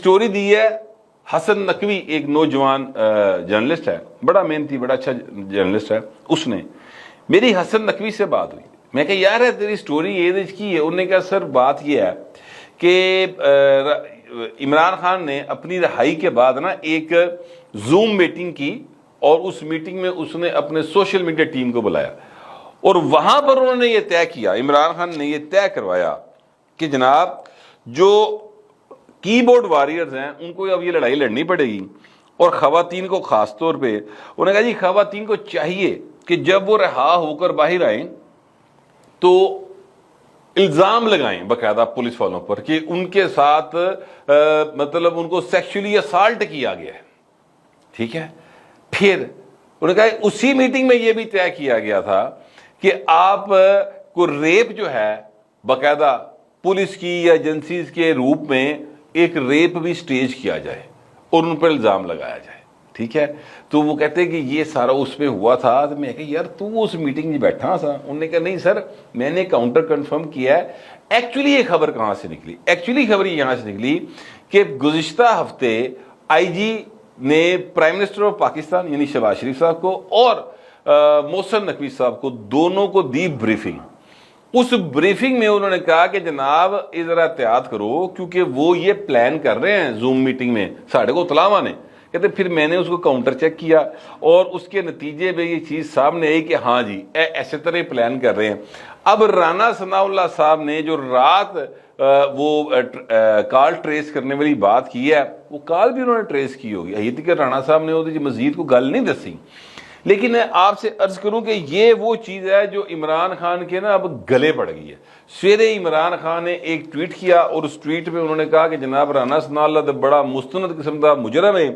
Story دی ہے حسن نقوی، ایک نوجوان جرنلسٹ ہے، بڑا محنتی بڑا اچھا جرنلسٹ ہے، اس نے میری حسن نقوی سے بات ہوئی، میں کہ یار ہے تیری سٹوری یہ کی ہے، انہوں نے کہا سر بات یہ ہے کہ عمران خان نے اپنی رہائی کے بعد نا ایک زوم میٹنگ کی، اور اس میٹنگ میں اس نے اپنے سوشل میڈیا ٹیم کو بلایا، اور وہاں پر انہوں نے یہ طے کیا، عمران خان نے یہ طے کروایا کہ جناب جو کی بورڈ واریئرز ہیں ان کو اب یہ لڑائی لڑنی پڑے گی، اور خواتین کو خاص طور پہ انہوں نے کہا جی خواتین کو چاہیے کہ جب وہ رہا ہو کر باہر آئیں تو الزام لگائیں باقاعدہ پولیس والوں پر کہ ان کے ساتھ مطلب ان کو سیکشولی اسالٹ کیا گیا ہے، ٹھیک ہے۔ پھر انہوں نے کہا اسی میٹنگ میں یہ بھی طے کیا گیا تھا کہ آپ کو ریپ جو ہے باقاعدہ پولیس کی یا ایجنسیز کے روپ میں ایک ریپ بھی سٹیج کیا جائے اور ان پر الزام لگایا جائے، ٹھیک ہے۔ تو وہ کہتے ہیں کہ یہ سارا اس میں ہوا تھا، تو میں کہ یار تو اس میٹنگ میں بیٹھا تھا؟ انہوں نے کہا نہیں سر میں نے کاؤنٹر کنفرم کیا ہے۔ ایکچولی یہ خبر کہاں سے نکلی؟ ایکچولی خبر یہاں سے نکلی کہ گزشتہ ہفتے آئی جی نے پرائم منسٹر آف پاکستان یعنی شہباز شریف صاحب کو اور محسن نقوی صاحب کو دونوں کو دی بریفنگ۔ اس بریفنگ میں انہوں نے کہا کہ جناب ذرا احتیاط کرو کیونکہ وہ یہ پلان کر رہے ہیں زوم میٹنگ میں، ساڑھے کو اطلاع نے کہتے پھر میں نے اس کو کاؤنٹر چیک کیا اور اس کے نتیجے میں یہ چیز سامنے آئی کہ ہاں جی ایسے طرح پلان کر رہے ہیں۔ اب رانا ثناء اللہ صاحب نے جو رات وہ کال ٹریس کرنے والی بات کی ہے، وہ کال بھی انہوں نے ٹریس کی ہوگی، یہ تھی کہ رانا صاحب نے وہ مزید کو گل نہیں دسی، لیکن میں آپ سے عرض کروں کہ یہ وہ چیز ہے جو عمران خان کے نا اب گلے پڑ گئی ہے۔ سویرے عمران خان نے ایک ٹویٹ کیا اور اس ٹویٹ میں انہوں نے کہا کہ جناب رانا ثناء اللہ بڑا مستند قسم کا مجرم ہے،